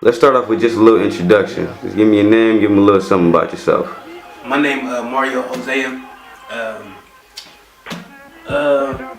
Let's start off with just a little introduction. Just give me your name, give me a little something about yourself. My name Hosea.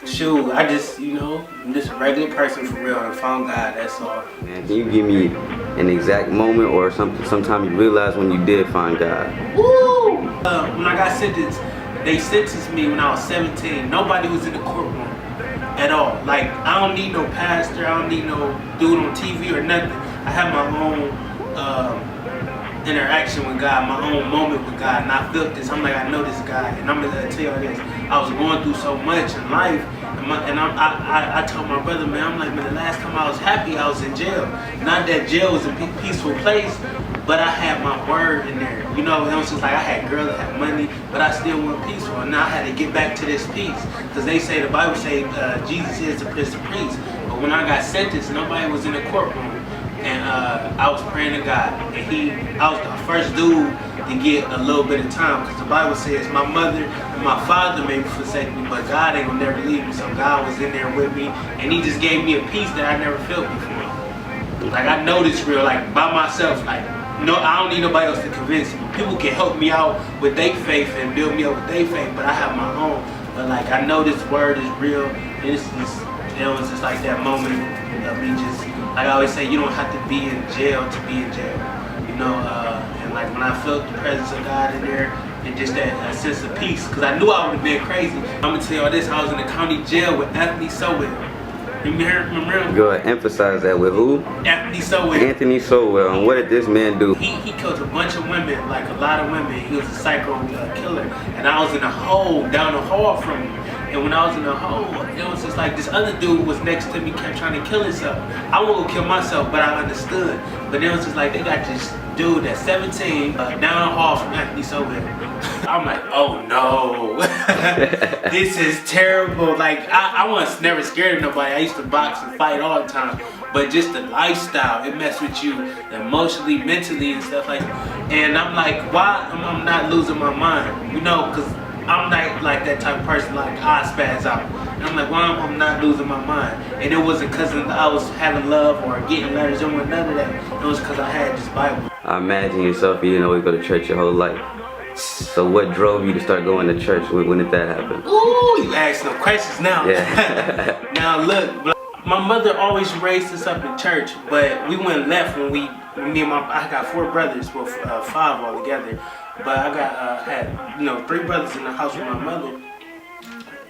Shoot, I just, I'm just a regular person for real. I found God, that's all. Man, can you give me an exact moment or something, sometime you realized when you did find God? Woo! When I got sentenced, they sentenced me when I was 17. Nobody was in the courtroom at all. Like, I don't need no pastor, I don't need no dude on TV or nothing. I have my own interaction with God, my own moment with God, and I felt this. I'm like, I know this guy, and I'm gonna tell you this. I was going through so much in life, and I told my brother, man, I'm like, man, the last time I was happy, I was in jail. Not that jail was a peaceful place, but I had my word in there. It was just like I had girls that had money, but I still wasn't peaceful, and now I had to get back to this peace, because they say, the Bible say, Jesus is the Prince of Peace. But when I got sentenced, nobody was in the courtroom. And I was praying to God, and I was the first dude to get a little bit of time, because the Bible says my mother and my father may forsake me, but God ain't gonna never leave me. So God was in there with me, and He just gave me a peace that I never felt before. Like, I know this real, like, by myself. Like, no, I don't need nobody else to convince me. People can help me out with their faith and build me up with their faith, but I have my own. But like, I know this word is real. It was just like that moment of me just. Like I always say, you don't have to be in jail to be in jail, and like when I felt the presence of God in there, and just that sense of peace, because I knew I would have been crazy. I'm gonna tell you all this, I was in the county jail with Anthony Sowell. Remember him? Go ahead, emphasize that with who? Anthony Sowell. Anthony Sowell. And what did this man do? He killed a bunch of women, like a lot of women. He was a psycho killer, and I was in a hole down the hall from him. And when I was in the hole, it was just like this other dude was next to me, kept trying to kill himself. I wouldn't kill myself, but I understood. But it was just like, they got this dude at 17 down the hall from Anthony Sowell. I'm like, oh no, this is terrible. Like, I was never scared of nobody. I used to box and fight all the time. But just the lifestyle, it messed with you emotionally, mentally, and stuff like that. And I'm like, why am I not losing my mind? Because I'm not like that type of person, like I spaz out. And I'm like, why am I not losing my mind? And it wasn't because I was having love or getting letters, or none of that. It was because I had this Bible. I imagine yourself, you didn't always go to church your whole life. So what drove you to start going to church? When did that happen? Ooh, you ask no questions now. Yeah. Now look, my mother always raised us up in church, but we went left when I got 4 brothers, well 5 altogether. But I had 3 brothers in the house with my mother,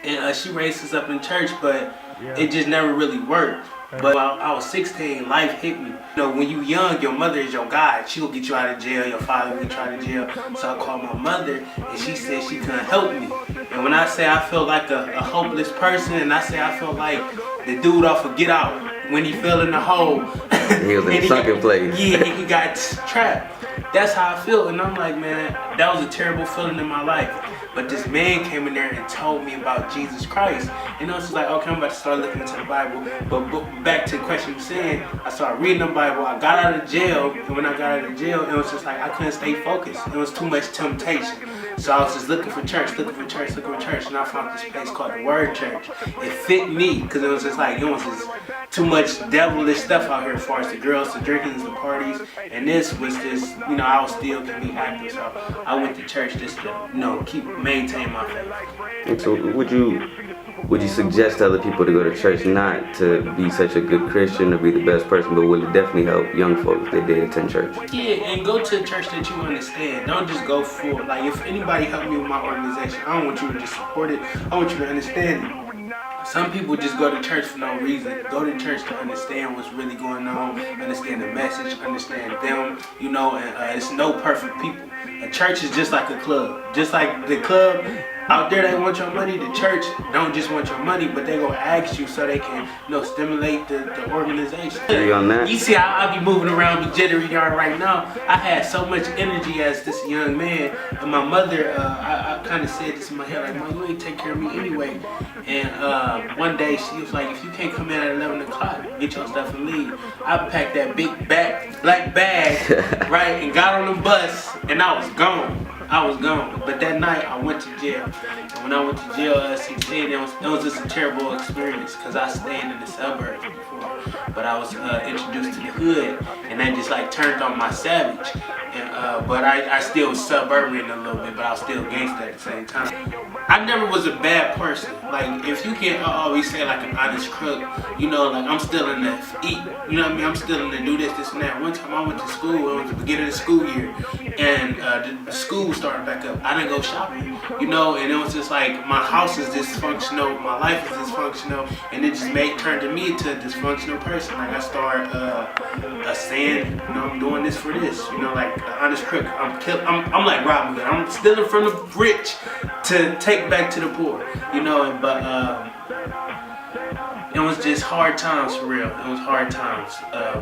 and she raised us up in church, but it just never really worked. But while I was 16, life hit me. When you young, your mother is your guide. She will get you out of jail, your father will get you out of jail. So I called my mother, and she said she couldn't help me. And when I say I felt like a hopeless person, and I say I felt like the dude off of Get Out, when he fell in the hole. He was in a sunken place. Yeah, he got trapped. That's how I feel, and I'm like, man, that was a terrible feeling in my life. But this man came in there and told me about Jesus Christ. And it's just like, okay, I'm about to start looking into the Bible. But back to the question you're saying, I started reading the Bible. I got out of jail, and when I got out of jail, it was just like I couldn't stay focused. It was too much temptation. So I was just looking for church, and I found this place called the Word Church. It fit me, because it was just like, it was just too much devilish stuff out here as far as the girls, the drinkings, the parties, and this was just, I was still can be active. So I went to church just to, maintain my faith. And so would you suggest to other people to go to church, not to be such a good Christian or be the best person, but would it definitely help young folks that did attend church? Yeah, and go to a church that you understand. Don't just go for, like, if anybody helped me with my organization, I don't want you to just support it. I want you to understand it. Some people just go to church for no reason. Go to church to understand what's really going on, understand the message, understand them, and it's no perfect people. A church is just like a club. Just like the club out there, they want your money. The church don't just want your money, but they gonna ask you so they can, stimulate the organization. Are you on that? You see how I be moving around, be jittery yard right now. I had so much energy as this young man, and my mother, I kind of said this in my head, like, Mom, you ain't take care of me anyway. And one day she was like, if you can't come in at 11 o'clock, get your stuff and leave. I packed that big black bag, right, and got on the bus, and I was gone. I was gone. But that night I went to jail. And when I went to jail at 16, it was just a terrible experience because I stayed in the suburbs before. But I was introduced to the hood, and that just like turned on my savage. And, but I still was suburban a little bit, but I was still gangster at the same time. I never was a bad person. Like, if you can always say like an honest crook, you know, like I'm still in the eat, you know what I mean? I'm still in the do this, and that. One time I went to school, it was the beginning of the school year, and the school started back up. I didn't go shopping, you know, and it was just like my house is dysfunctional, my life is dysfunctional, and it just turned me into a dysfunctional person. Like I started saying, you know, I'm doing this for this, you know, like an honest crook. I'm like Robin Hood. I'm stealing from the rich to take back to the poor, you know. But it was just hard times for real. It was hard times.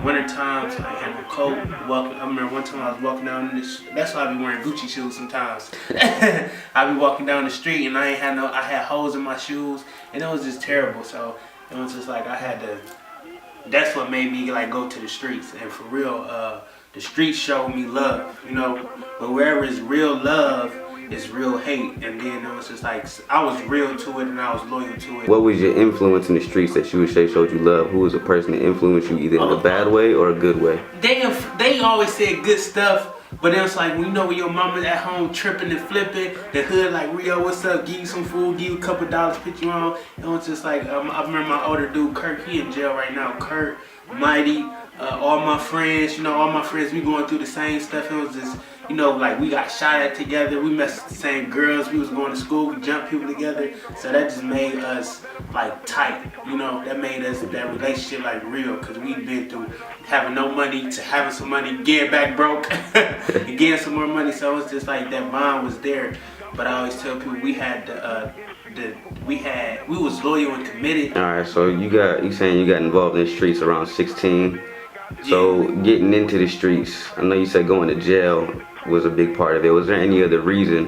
Winter times, I had no coat. I remember one time I was walking down this. That's why I be wearing Gucci shoes sometimes. I be walking down the street and I had holes in my shoes, and it was just terrible. So it was just like I had to. That's what made me like go to the streets, and for real, the streets showed me love, you know. But wherever is real love, it's real hate. And then it was just like I was real to it and I was loyal to it. What was your influence in the streets that you would say showed you love? Who was a person that influenced you either in a bad way or a good way? They always said good stuff, but it was like, you know, when your mama's at home tripping and flipping, the hood like, Rio, what's up? Give you some food, give you a couple dollars, put you on. It was just like, I remember my older dude, Kurt, he in jail right now. Kurt, Mighty, all my friends, you know, we going through the same stuff. It was just, you know, like we got shot at together, we messed with the same girls, we was going to school, we jumped people together. So that just made us like tight, you know, that made us, that relationship like real, because we've been through having no money to having some money, getting back broke, and getting some more money. So it was just like that bond was there. But I always tell people we was loyal and committed. Alright, so you saying you got involved in the streets around 16. So getting into the streets, I know you said going to jail was a big part of it. Was there any other reason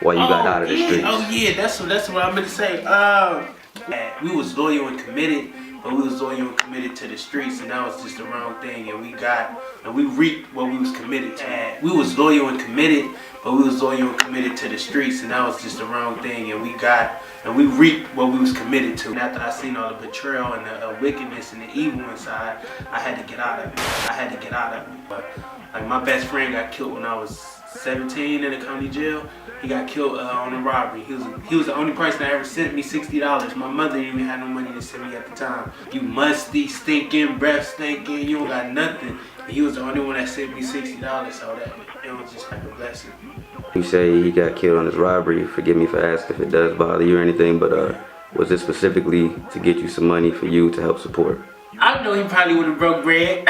why you got out of the streets? Oh yeah, that's what I'm gonna say. We was loyal and committed, but we was loyal and committed to the streets, and that was just the wrong thing. And we reaped what we was committed to. We was loyal and committed, but we was loyal and committed to the streets, and that was just the wrong thing. And we reaped what we was committed to. And after I seen all the betrayal and the wickedness and the evil inside, I had to get out of it. But like my best friend got killed when I was 17 in the county jail. He got killed on a robbery. He was the only person that ever sent me $60. My mother didn't even have no money to send me at the time. You musty, stinking, breath stinking, you don't got nothing. And he was the only one that sent me $60, so that it was just like a blessing. You say he got killed on his robbery. Forgive me for asking if it does bother you or anything, but was it specifically to get you some money for you to help support? I know he probably would have broke bread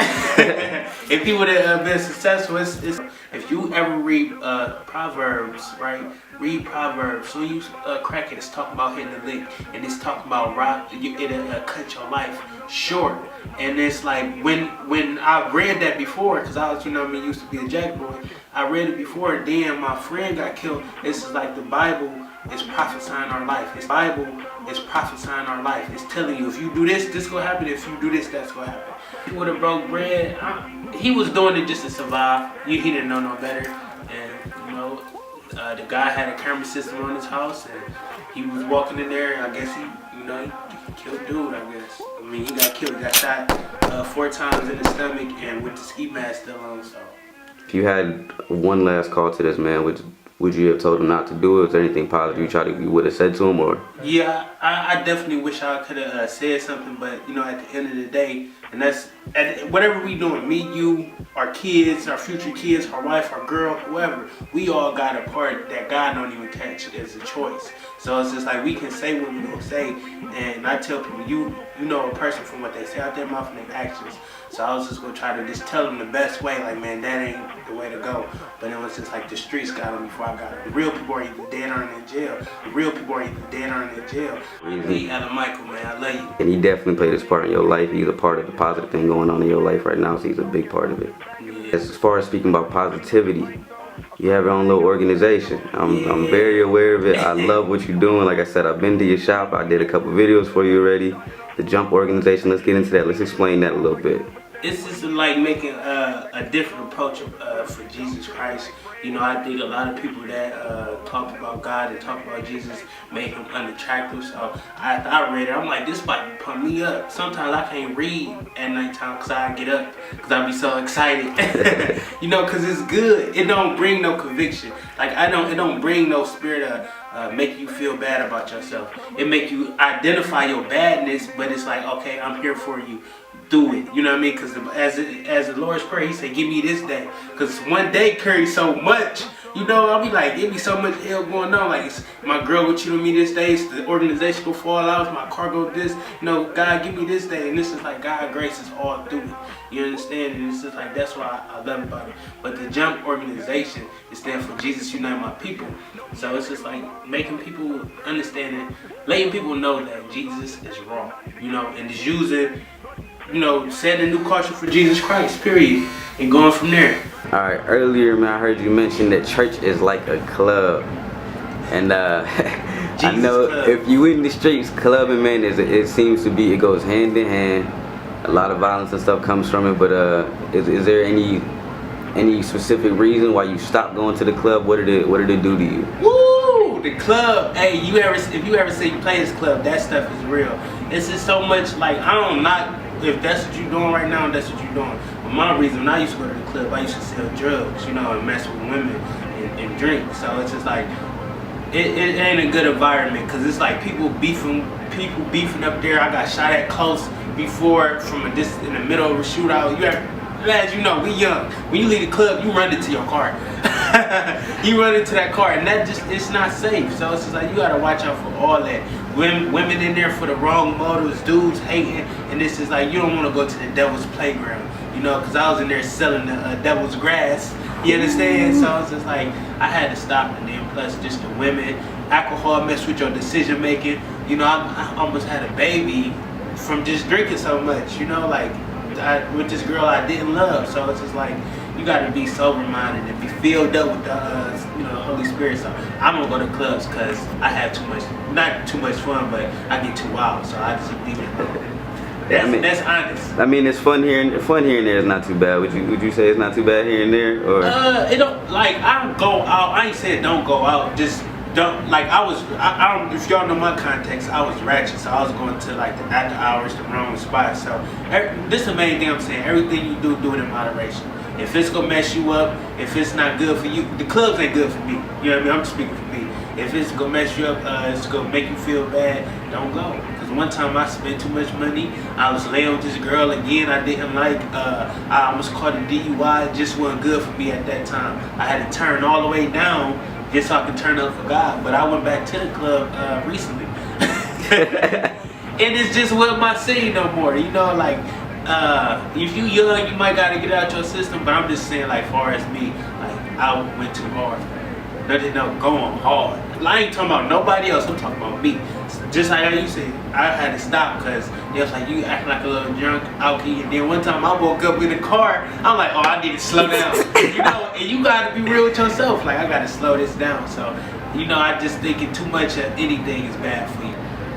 if he would have been successful. If you ever read Proverbs, right? Read Proverbs. So you crack it. It's talking about hitting the lick, and it's talking about it'll cut your life short. And it's like when I read that before, because I was, you know what I mean, used to be a jack boy. I read it before. Then my friend got killed. This is like the Bible is prophesying our life. The Bible is prophesying our life. It's telling you if you do this, this gonna happen. If you do this, that's gonna happen. He would have broke bread. He was doing it just to survive. He didn't know no better. And you know, the guy had a camera system on his house, and he was walking in there. And I guess he killed dude. I guess. I mean, he got killed. He got shot 4 times in the stomach, and with the ski mask still on. So. If you had one last call to this man, would you have told him not to do it? Was there anything positive you would have said to him, or? Yeah, I definitely wish I could have said something, but you know, at the end of the day, and that's whatever we doing, me, you, our kids, our future kids, our wife, our girl, whoever, we all got a part that God don't even catch as a choice. So it's just like we can say what we gonna say, and I tell people, you know a person from what they say out their mouth and their actions. So I was just gonna try to just tell them the best way, like, man, that ain't the way to go. But it was just like the streets got them before I got it. The real people are either dead or in jail. The real people are either dead or in jail. Me, Alan Michael, man, I love you. And he definitely played his part in your life. He's a part of the positive thing going on in your life right now, so he's a big part of it. Yeah. As far as speaking about positivity, you have your own little organization. I'm very aware of it. I love what you're doing. Like I said, I've been to your shop. I did a couple videos for you already. The Jump organization, let's get into that. Let's explain that a little bit. it's just like making a different approach for Jesus Christ. You know, I think a lot of people that talk about God and talk about Jesus make him unattractive. So I read it. I'm like, this might pump me up. Sometimes I can't read at nighttime because I get up because I be so excited. You know, because it's good. It don't bring no conviction. Like it don't bring no spirit of make you feel bad about yourself. It make you identify your badness, but it's like, okay, I'm here for you. Do it, you know what I mean? Because as the Lord's Prayer, he said, give me this day. Because one day carries so much. You know, I'll be like, give me so much hell going on. Like, my girl will cheat on me this day. The organization will fall out. My car go this. You know, God, give me this day. And this is like, God grace is all through it. You understand? And it's just like, that's what I love about it. But the JUMP organization is stand for Jesus Unite My People. So it's just like making people understand it, letting people know that Jesus is wrong. You know, and just using, you know, setting a new culture for Jesus Christ, period, and going from there. Alright, earlier, man, I heard you mention that church is like a club. And I know club. if you in the streets, clubbing, man, it seems to be, it goes hand in hand. A lot of violence and stuff comes from it, but is there any specific reason why you stopped going to the club? What did it do to you? Woo! The club, hey, if you ever say you play this club, that stuff is real. It's just so much, like, I don't not, if that's what you're doing right now, that's what you're doing. But my reason, when I used to go to the club, I used to sell drugs, you know, and mess with women and drink. So it's just like, it ain't a good environment, because it's like people beefing up there. I got shot at close before from in the middle of a shootout. As you know, we young. When you leave the club, you run into your car. You run into that car, and that just, it's not safe. So it's just like, you gotta watch out for all that. Women in there for the wrong motives, dudes hating, and this is like, you don't want to go to the devil's playground, you know, because I was in there selling the devil's grass. You understand? So it's just like, I had to stop. And then plus just the women, alcohol mess with your decision making. You know, I almost had a baby from just drinking so much, you know, like with this girl I didn't love. So it's just like, you got to be sober-minded and be filled up with the, you know, the Holy Spirit. So I'm gonna go to clubs because I have not too much fun, but I get too wild. So I just leave it alone. That's honest. I mean, it's fun here and there is not too bad. Would you say it's not too bad here and there, or? It don't, like, I don't go out. I ain't saying don't go out. Just don't, like, I don't, if y'all know my context, I was ratchet, so I was going to like the after hours, the wrong spot. So this is the main thing I'm saying. Everything you do it in moderation. If it's gonna mess you up, if it's not good for you, the clubs ain't good for me. You know what I mean? I'm speaking for me. If it's gonna mess you up, it's gonna make you feel bad, don't go. Because one time I spent too much money. I was laying with this girl again I didn't like. I almost caught a DUI. It just wasn't good for me at that time. I had to turn all the way down just so I could turn up for God. But I went back to the club recently. And it's just with my scene no more. You know, like, if you young, you might gotta get out your system. But I'm just saying, like, far as me, like, I went too hard. No, going hard. I ain't talking about nobody else. I'm talking about me. Just like how you said, I had to stop because it was like, you acting like a little drunk out here. And then one time I woke up in the car, I'm like, oh, I need to slow down. You know, and you gotta be real with yourself. Like, I gotta slow this down. So, you know, I just thinking too much of anything is bad for you.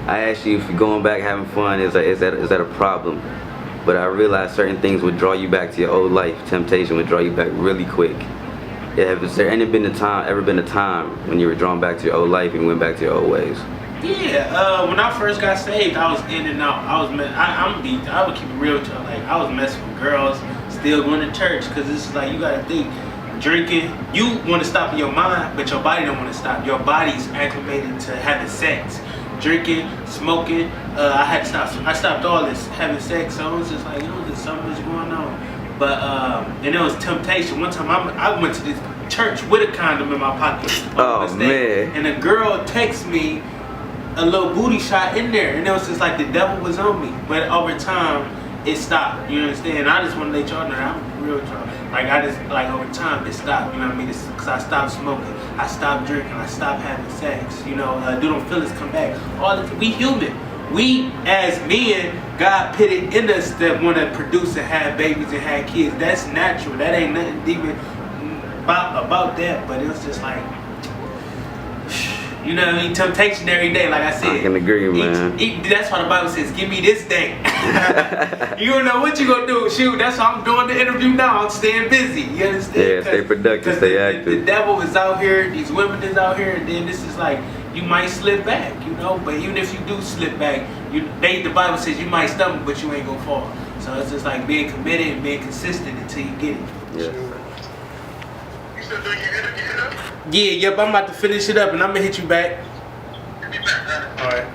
I asked you if you're going back having fun, is that a problem? But I realized certain things would draw you back to your old life. Temptation would draw you back really quick. Has there ever been a time when you were drawn back to your old life and went back to your old ways? Yeah, when I first got saved, I was in and out. I would keep it real with you. Like, I was messing with girls, still going to church, because it's like, you gotta think, drinking, you want to stop in your mind, but your body don't want to stop. Your body's acclimated to having sex. Drinking, smoking, I had to stop. I stopped all this, having sex, so it was just like, there's so much going on. But, and it was temptation. One time I went to this church with a condom in my pocket. Oh, man. And a girl texted me a little booty shot in there. And it was just like the devil was on me. But over time, it stopped. You understand? I just want to let y'all know that I'm real drunk. Like, over time, it stopped. You know what I mean? Because I stopped smoking. I stopped drinking. I stopped having sex. You know, do them feelings come back. We human. We, as men, God put it in us that want to produce and have babies and have kids. That's natural. That ain't nothing even about that. But it was just like, You know what I mean? Temptation every day, like I said. I can agree, man. That's why the Bible says, give me this day. You don't know what you gonna do. Shoot, that's why I'm doing the interview now. I'm staying busy. You understand? Yeah, stay productive, stay active. The devil is out here, these women is out here, and then this is like, you might slip back, you know? But even if you do slip back, the Bible says you might stumble, but you ain't gonna fall. So it's just like being committed and being consistent until you get it. Yes. You still doing your interview? Yeah, yep, I'm about to finish it up and I'm gonna hit you back. Hit me back. Alright.